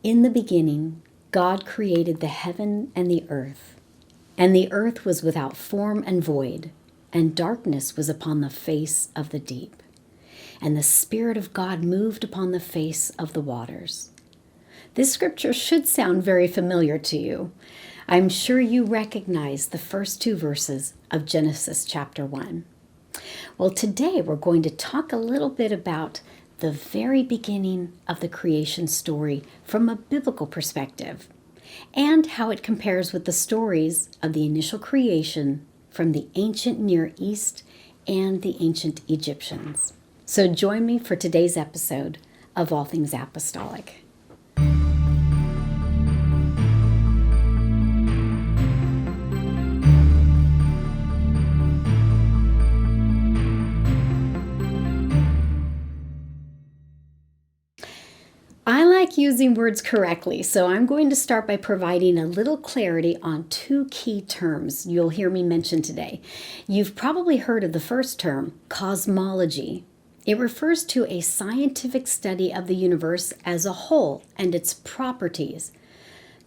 In the beginning, God created the heaven and the earth was without form and void, and darkness was upon the face of the deep. And the Spirit of God moved upon the face of the waters. This scripture should sound very familiar to you. I'm sure you recognize the first two verses of Genesis chapter 1. Well, today we're going to talk a little bit about the very beginning of the creation story from a biblical perspective, and how it compares with the stories of the initial creation from the ancient Near East and the ancient Egyptians. So join me for today's episode of All Things Apostolic. I like using words correctly, so I'm going to start by providing a little clarity on two key terms you'll hear me mention today. You've probably heard of the first term, cosmology. It refers to a scientific study of the universe as a whole and its properties.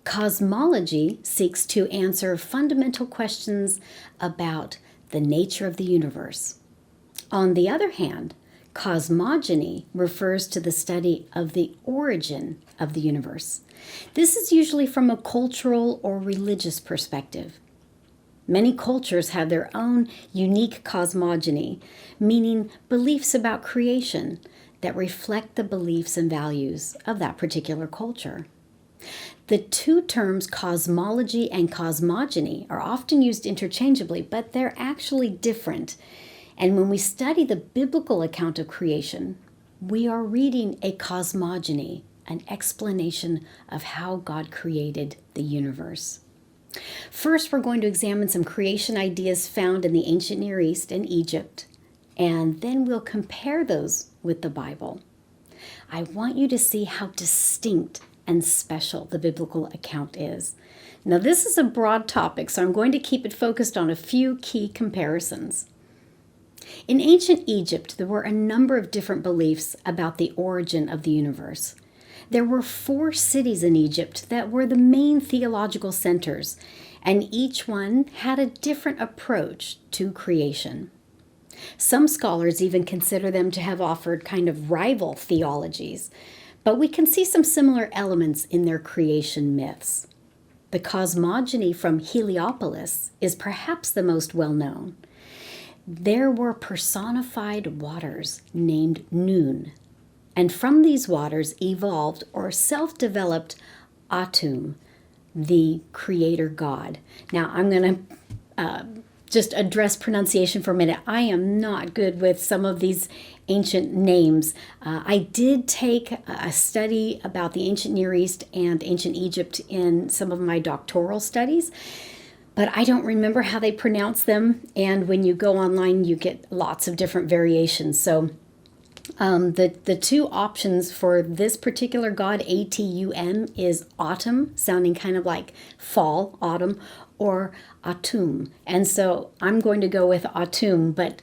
Cosmology seeks to answer fundamental questions about the nature of the universe. On the other hand, cosmogeny refers to the study of the origin of the universe. This is usually from a cultural or religious perspective. Many cultures have their own unique cosmogeny, meaning beliefs about creation that reflect the beliefs and values of that particular culture. The two terms cosmology and cosmogeny are often used interchangeably, but they're actually different. And when we study the biblical account of creation, we are reading a cosmogeny, an explanation of how God created the universe. First, we're going to examine some creation ideas found in the ancient Near East and Egypt, and then we'll compare those with the Bible. I want you to see how distinct and special the biblical account is. Now, this is a broad topic, so I'm going to keep it focused on a few key comparisons. In ancient Egypt, there were a number of different beliefs about the origin of the universe. There were 4 cities in Egypt that were the main theological centers, and each one had a different approach to creation. Some scholars even consider them to have offered kind of rival theologies, but we can see some similar elements in their creation myths. The cosmogony from Heliopolis is perhaps the most well-known. There were personified waters named Nun, and from these waters evolved or self-developed Atum, the creator god. Now, I'm going to just address pronunciation for a minute. I am not good with some of these ancient names. I did take a study about the ancient Near East and ancient Egypt in some of my doctoral studies, but I don't remember how they pronounce them, and when you go online, you get lots of different variations. So the two options for this particular god, Atum, is autumn, sounding kind of like fall, autumn, or Atum. And so I'm going to go with Atum, but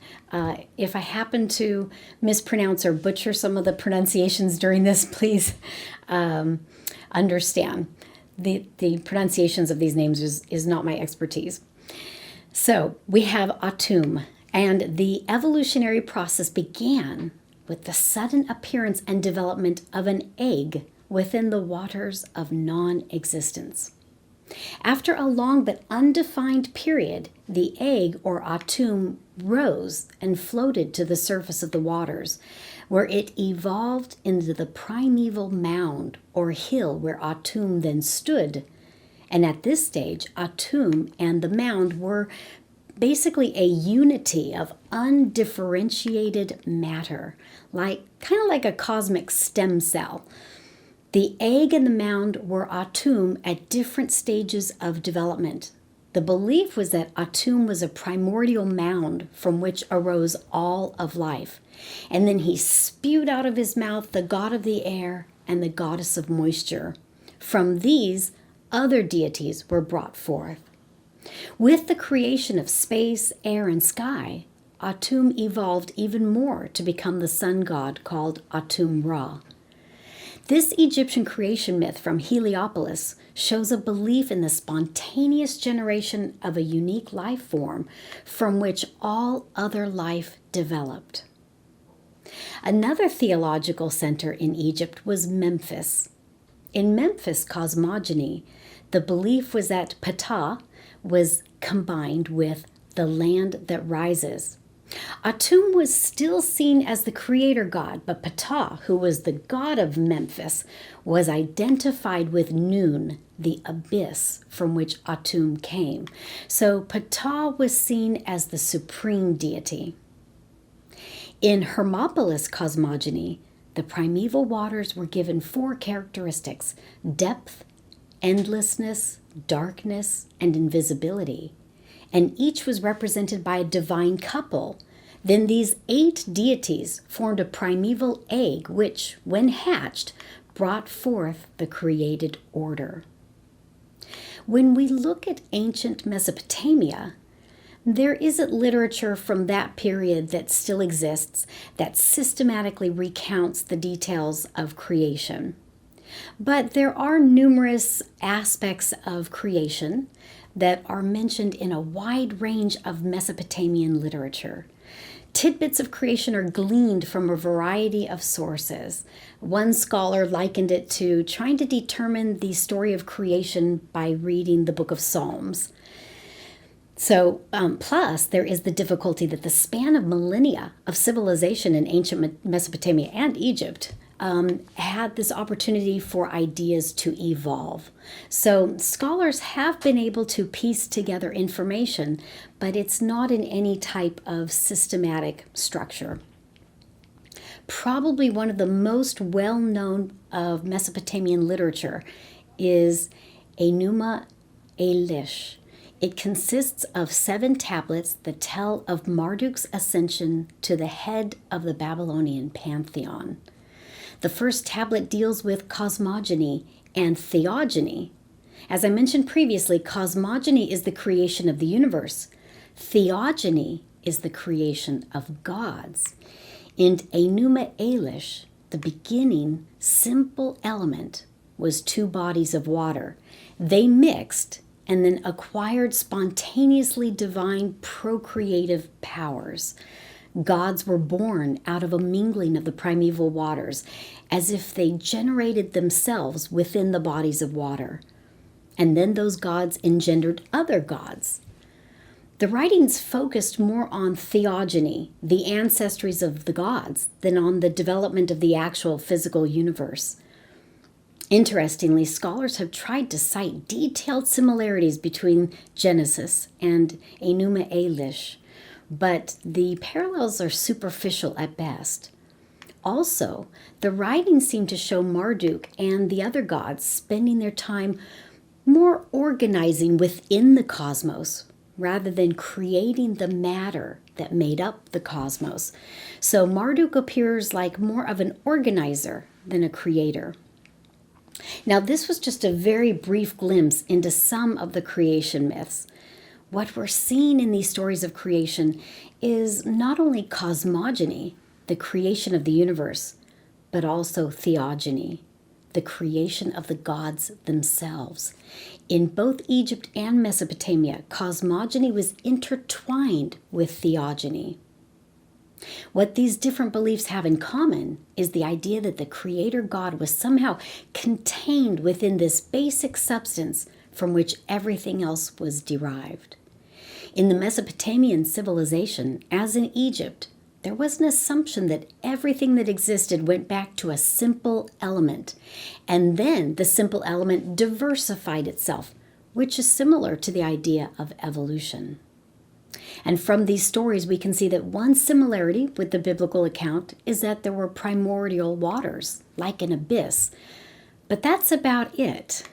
if I happen to mispronounce or butcher some of the pronunciations during this, please understand. The pronunciations of these names is not my expertise. So we have Atum, and the evolutionary process began with the sudden appearance and development of an egg within the waters of non-existence. After a long but undefined period, the egg, or Atum, rose and floated to the surface of the waters, where it evolved into the primeval mound or hill where Atum then stood. And at this stage, Atum and the mound were basically a unity of undifferentiated matter, kind of like a cosmic stem cell. The egg and the mound were Atum at different stages of development. The belief was that Atum was a primordial mound from which arose all of life. And then he spewed out of his mouth the god of the air and the goddess of moisture. From these, other deities were brought forth. With the creation of space, air, and sky, Atum evolved even more to become the sun god called Atum Ra. This Egyptian creation myth from Heliopolis shows a belief in the spontaneous generation of a unique life form from which all other life developed. Another theological center in Egypt was Memphis. In Memphis cosmogony, the belief was that Ptah was combined with the land that rises. Atum was still seen as the creator god, but Ptah, who was the god of Memphis, was identified with Nun, the abyss from which Atum came. So Ptah was seen as the supreme deity. In Hermopolis cosmogony, the primeval waters were given 4 characteristics: depth, endlessness, darkness, and invisibility. And each was represented by a divine couple. Then these 8 deities formed a primeval egg, which, when hatched, brought forth the created order. When we look at ancient Mesopotamia, there isn't literature from that period that still exists that systematically recounts the details of creation. But there are numerous aspects of creation that are mentioned in a wide range of Mesopotamian literature. Tidbits of creation are gleaned from a variety of sources. One scholar likened it to trying to determine the story of creation by reading the book of Psalms. So, plus, there is the difficulty that the span of millennia of civilization in ancient Mesopotamia and Egypt had this opportunity for ideas to evolve. So scholars have been able to piece together information, but it's not in any type of systematic structure. Probably one of the most well-known of Mesopotamian literature is Enuma Elish. It consists of 7 tablets that tell of Marduk's ascension to the head of the Babylonian pantheon. The first tablet deals with cosmogeny and theogony. As I mentioned previously, cosmogeny is the creation of the universe. Theogony is the creation of gods. In Enuma Elish, the beginning simple element was 2 bodies of water. They mixed and then acquired spontaneously divine procreative powers. Gods were born out of a mingling of the primeval waters, as if they generated themselves within the bodies of water. And then those gods engendered other gods. The writings focused more on theogony, the ancestries of the gods, than on the development of the actual physical universe. Interestingly, scholars have tried to cite detailed similarities between Genesis and Enuma Elish, but the parallels are superficial at best. Also, the writings seem to show Marduk and the other gods spending their time more organizing within the cosmos rather than creating the matter that made up the cosmos. So Marduk appears like more of an organizer than a creator. Now, this was just a very brief glimpse into some of the creation myths. What we're seeing in these stories of creation is not only cosmogony, the creation of the universe, but also theogony, the creation of the gods themselves. In both Egypt and Mesopotamia, cosmogony was intertwined with theogony. What these different beliefs have in common is the idea that the creator God was somehow contained within this basic substance from which everything else was derived. In the Mesopotamian civilization, as in Egypt, there was an assumption that everything that existed went back to a simple element, and then the simple element diversified itself, which is similar to the idea of evolution. And from these stories, we can see that one similarity with the biblical account is that there were primordial waters, like an abyss. But that's about it.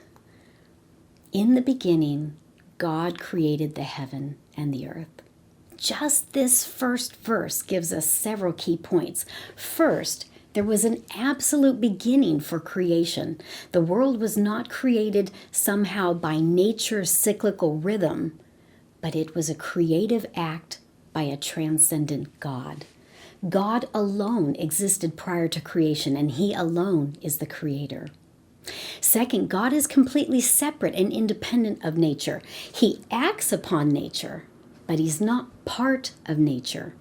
In the beginning, God created the heaven and the earth. Just this first verse gives us several key points. First, there was an absolute beginning for creation. The world was not created somehow by nature's cyclical rhythm, but it was a creative act by a transcendent God. God alone existed prior to creation, and he alone is the creator. Second, God is completely separate and independent of nature. He acts upon nature, but he's not part of nature.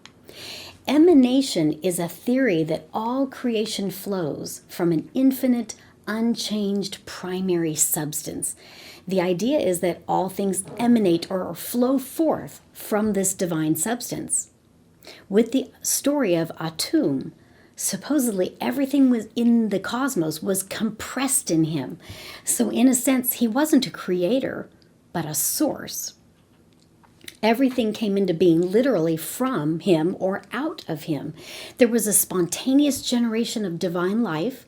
Emanation is a theory that all creation flows from an infinite, unchanged primary substance. The idea is that all things emanate or flow forth from this divine substance. With the story of Atum, supposedly everything was in the cosmos was compressed in him. So in a sense, he wasn't a creator, but a source. Everything came into being literally from him or out of him. There was a spontaneous generation of divine life,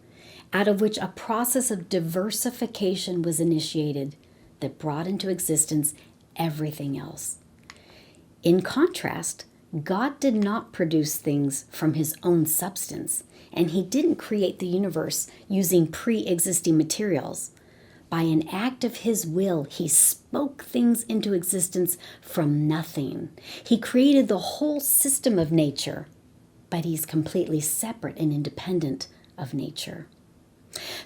out of which a process of diversification was initiated that brought into existence everything else. In contrast, God did not produce things from his own substance, and he didn't create the universe using pre-existing materials. By an act of his will, he spoke things into existence from nothing. He created the whole system of nature, but he's completely separate and independent of nature.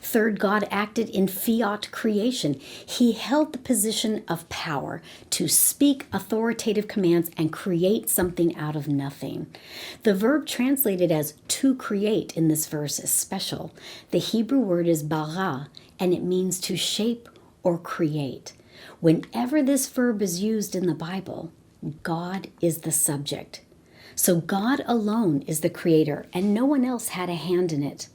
Third, God acted in fiat creation. He held the position of power to speak authoritative commands and create something out of nothing. The verb translated as to create in this verse is special. The Hebrew word is bara, and it means to shape or create. Whenever this verb is used in the Bible, God is the subject. So God alone is the creator, and no one else had a hand in it.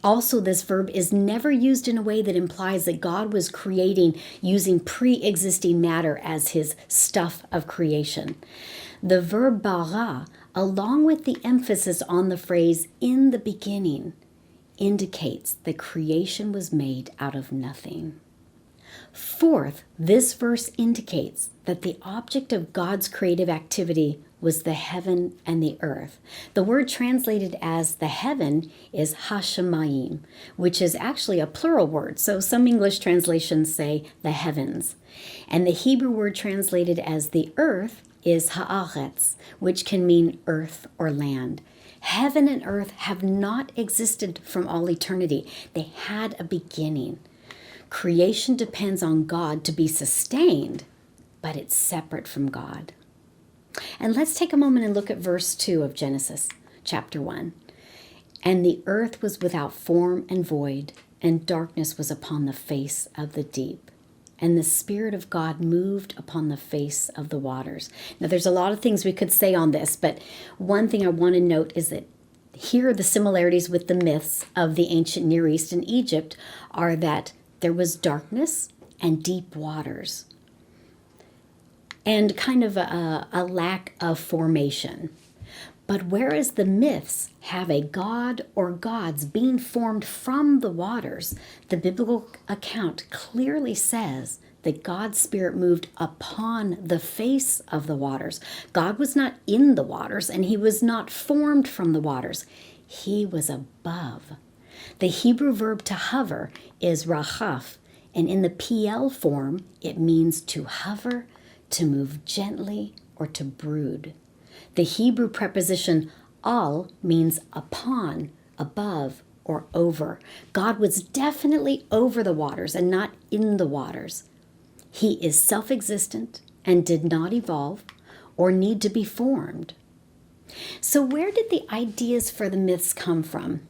Also, this verb is never used in a way that implies that God was creating using pre-existing matter as his stuff of creation. The verb bara, along with the emphasis on the phrase in the beginning, indicates that creation was made out of nothing. Fourth, this verse indicates that the object of God's creative activity was the heaven and the earth. The word translated as the heaven is hashemayim, which is actually a plural word. So some English translations say the heavens. And the Hebrew word translated as the earth is haaretz, which can mean earth or land. Heaven and earth have not existed from all eternity. They had a beginning. Creation depends on God to be sustained, but it's separate from God. And let's take a moment and look at verse 2 of Genesis chapter 1. And the earth was without form and void, and darkness was upon the face of the deep. And the Spirit of God moved upon the face of the waters. Now, there's a lot of things we could say on this, but one thing I want to note is that here the similarities with the myths of the ancient Near East and Egypt are that there was darkness and deep waters, and kind of a lack of formation. But whereas the myths have a god or gods being formed from the waters, the biblical account clearly says that God's Spirit moved upon the face of the waters. God was not in the waters, and he was not formed from the waters. He was above. The Hebrew verb to hover is rachaf, and in the PL form, it means to hover, to move gently, or to brood. The Hebrew preposition al means upon, above, or over. God was definitely over the waters and not in the waters. He is self-existent and did not evolve or need to be formed. So where did the ideas for the myths come from?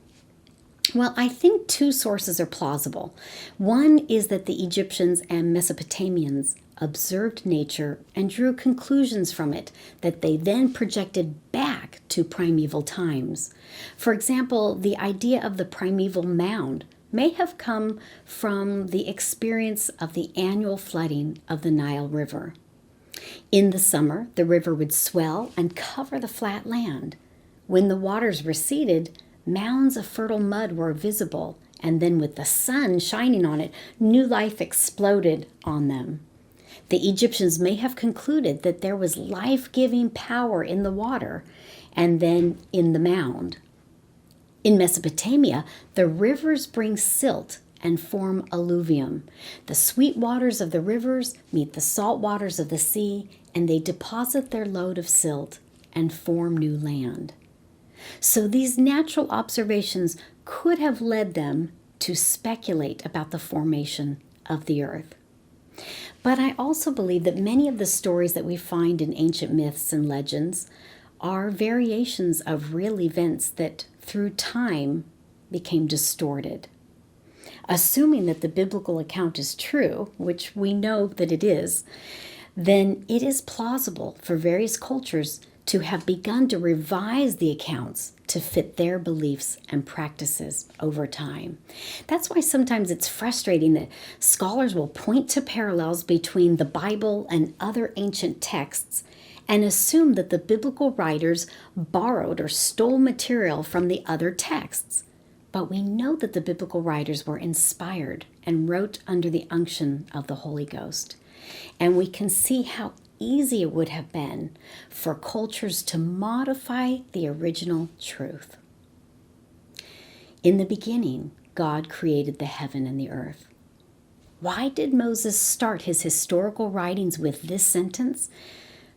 Well, I think two sources are plausible. One is that the Egyptians and Mesopotamians observed nature and drew conclusions from it that they then projected back to primeval times. For example, the idea of the primeval mound may have come from the experience of the annual flooding of the Nile River. In the summer, the river would swell and cover the flat land. When the waters receded, mounds of fertile mud were visible, and then with the sun shining on it, new life exploded on them. The Egyptians may have concluded that there was life-giving power in the water and then in the mound. In Mesopotamia, the rivers bring silt and form alluvium. The sweet waters of the rivers meet the salt waters of the sea, and they deposit their load of silt and form new land. So these natural observations could have led them to speculate about the formation of the earth. But I also believe that many of the stories that we find in ancient myths and legends are variations of real events that through time became distorted. Assuming that the biblical account is true, which we know that it is, then it is plausible for various cultures to have begun to revise the accounts to fit their beliefs and practices over time. That's why sometimes it's frustrating that scholars will point to parallels between the Bible and other ancient texts and assume that the biblical writers borrowed or stole material from the other texts. But we know that the biblical writers were inspired and wrote under the unction of the Holy Ghost. And we can see how easy it would have been for cultures to modify the original truth. In the beginning, God created the heaven and the earth. Why did Moses start his historical writings with this sentence?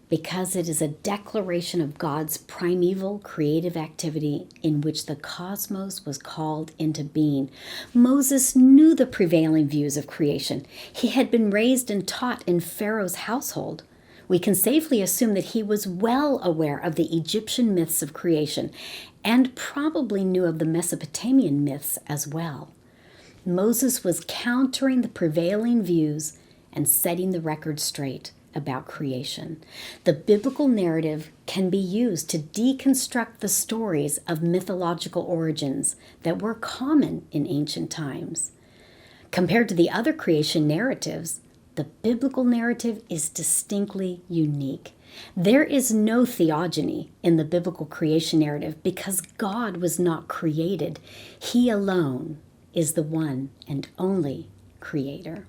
Because it is a declaration of God's primeval creative activity in which the cosmos was called into being. Moses knew the prevailing views of creation. He had been raised and taught in Pharaoh's household. We can safely assume that he was well aware of the Egyptian myths of creation and probably knew of the Mesopotamian myths as well. Moses was countering the prevailing views and setting the record straight about creation. The biblical narrative can be used to deconstruct the stories of mythological origins that were common in ancient times. Compared to the other creation narratives, the biblical narrative is distinctly unique. There is no theology in the biblical creation narrative because God was not created. He alone is the one and only creator.